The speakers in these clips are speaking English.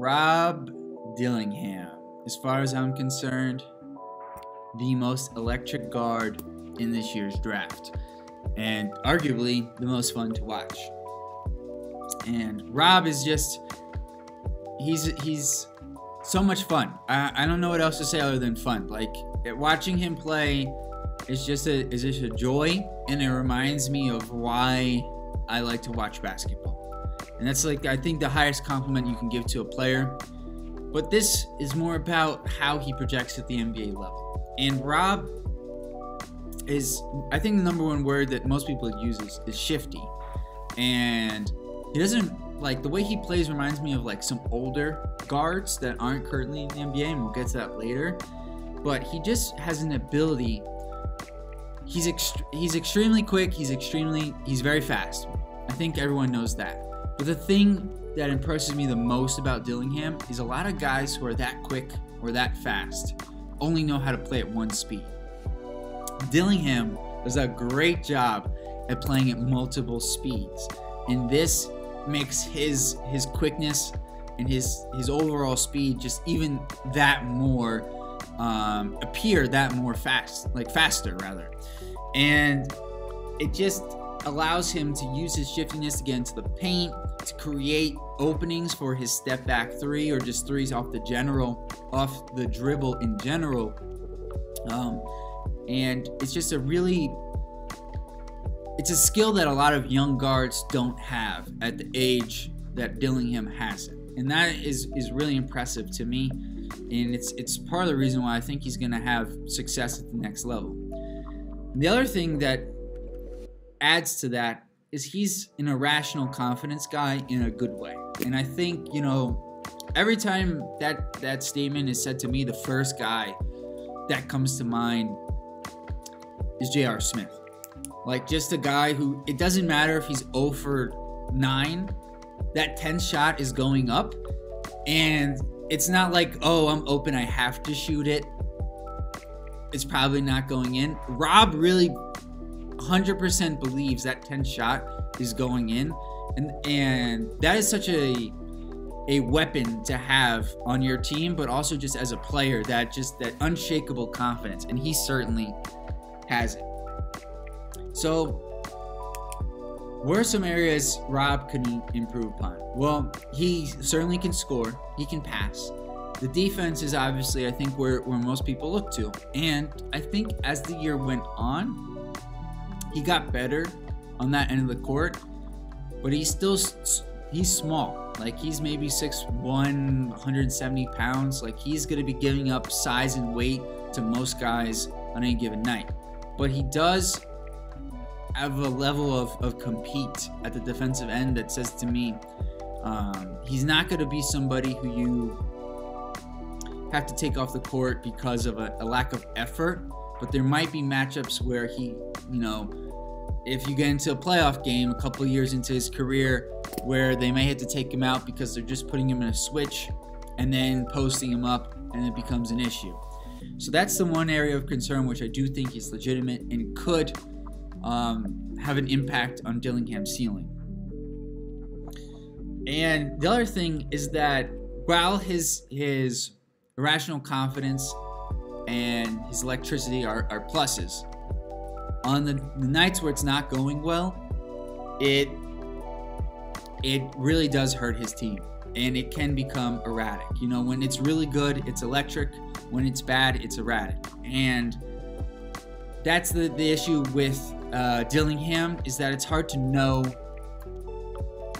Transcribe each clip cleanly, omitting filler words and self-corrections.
Rob Dillingham, as far as I'm concerned, the most electric guard in this year's draft, and arguably the most fun to watch. And Rob is just, he's so much fun. I don't know what else to say other than fun. Like, watching him play is just a joy, and it reminds me of why I like to watch basketball. And that's, like, I think the highest compliment you can give to a player. But this is more about how he projects at the NBA level. And Rob is, I think the number one word that most people use is shifty. And he doesn't, like, the way he plays reminds me of, like, some older guards that aren't currently in the NBA, and we'll get to that later. But he just has an ability. He's extremely quick. He's very fast. I think everyone knows that. But the thing that impresses me the most about Dillingham is a lot of guys who are that quick or that fast only know how to play at one speed. Dillingham does a great job at playing at multiple speeds, and this makes his quickness and his overall speed just even that more appear that more faster rather. And it just allows him to use his shiftiness to get into the paint, to create openings for his step back three, or just threes off the dribble in general. And it's just it's a skill that a lot of young guards don't have at the age that Dillingham has it. And that is really impressive to me. And it's part of the reason why I think he's going to have success at the next level. And the other thing that adds to that is he's an irrational confidence guy in a good way. And I think, you know, every time that statement is said to me, the first guy that comes to mind is J.R. Smith. Like, just a guy who, it doesn't matter if he's 0 for 9, that 10th shot is going up. And it's not like, oh, I'm open, I have to shoot it. It's probably not going in. Rob really 100% believes that 10th shot is going in. And that is such a weapon to have on your team, but also just as a player, that unshakable confidence. And he certainly has it. So, where are some areas Rob could improve upon? Well, he certainly can score. He can pass. The defense is obviously, I think, where most people look to. And I think as the year went on, he got better on that end of the court. But he's small. Like, he's maybe 6'1", 170 pounds. Like, he's going to be giving up size and weight to most guys on any given night. But he does have a level of compete at the defensive end that says to me, he's not going to be somebody who you have to take off the court because of a lack of effort. But there might be matchups where he, you know, if you get into a playoff game a couple of years into his career where they may have to take him out because they're just putting him in a switch and then posting him up, and it becomes an issue. So that's the one area of concern which I do think is legitimate and could have an impact on Dillingham's ceiling. And the other thing is that while his irrational confidence and his electricity are pluses, on the nights where it's not going well, it really does hurt his team, and it can become erratic. You know, when it's really good, it's electric. When it's bad, it's erratic. And that's the issue with Dillingham, is that it's hard to know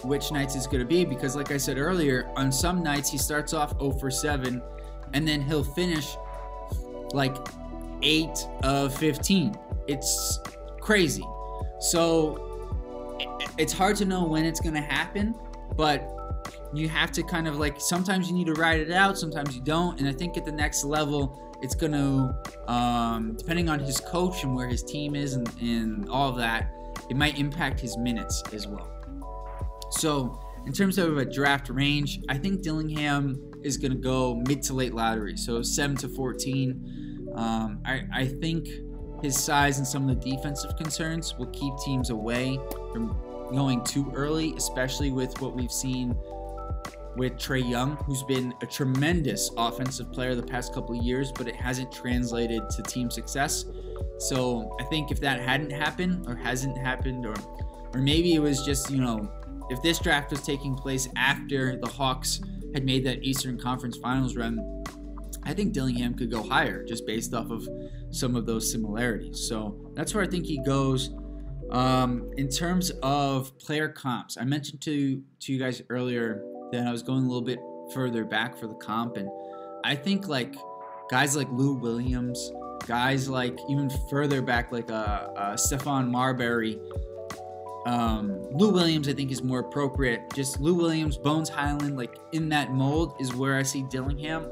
which nights it's going to be, because like I said earlier, on some nights he starts off 0 for 7 and then he'll finish like 8 of 15. It's crazy. So it's hard to know when it's going to happen, but you have to kind of, like, sometimes you need to ride it out, sometimes you don't. And I think at the next level, it's going to, depending on his coach and where his team is and all of that, it might impact his minutes as well. So in terms of a draft range, I think Dillingham is going to go mid to late lottery, so 7 to 14. I think his size and some of the defensive concerns will keep teams away from going too early, especially with what we've seen with Trae Young, who's been a tremendous offensive player the past couple of years, but it hasn't translated to team success. So I think if that hadn't happened or hasn't happened, or maybe it was just, you know, if this draft was taking place after the Hawks had made that Eastern Conference Finals run, I think Dillingham could go higher just based off of some of those similarities. So that's where I think he goes. In terms of player comps, I mentioned to you guys earlier that I was going a little bit further back for the comp, and I think like guys like Lou Williams, guys like even further back like Stephon Marbury, Lou Williams I think is more appropriate. Just Lou Williams, Bones Highland, like in that mold is where I see Dillingham.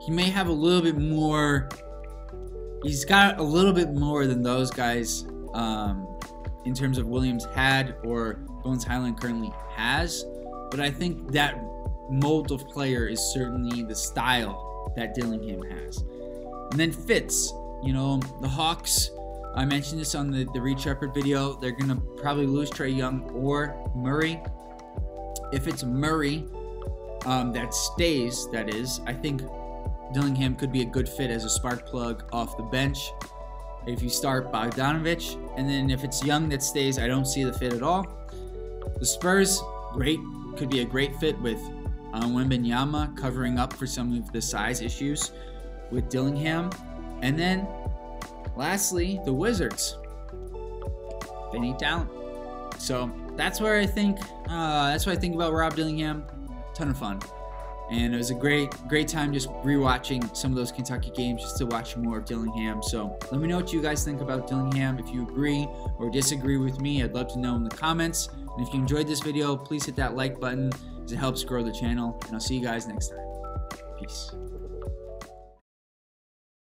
He may have a little bit more. He's got a little bit more than those guys in terms of Williams had or Bones Highland currently has. But I think that mold of player is certainly the style that Dillingham has. And then fits. You know, the Hawks, I mentioned this on the Reed Shepherd video, they're going to probably lose Trae Young or Murray. If it's Murray that stays, that is, I think Dillingham could be a good fit as a spark plug off the bench if you start Bogdanovich. And then if it's Young that stays, I don't see the fit at all. The Spurs, great. Could be a great fit with Wembanyama covering up for some of the size issues with Dillingham. And then lastly, the Wizards. They need talent. So that's where I think that's what I think about Rob Dillingham. Ton of fun. And it was a great time just rewatching some of those Kentucky games just to watch more of Dillingham. So let me know what you guys think about Dillingham. If you agree or disagree with me, I'd love to know in the comments. And if you enjoyed this video, please hit that like button as it helps grow the channel. And I'll see you guys next time. Peace.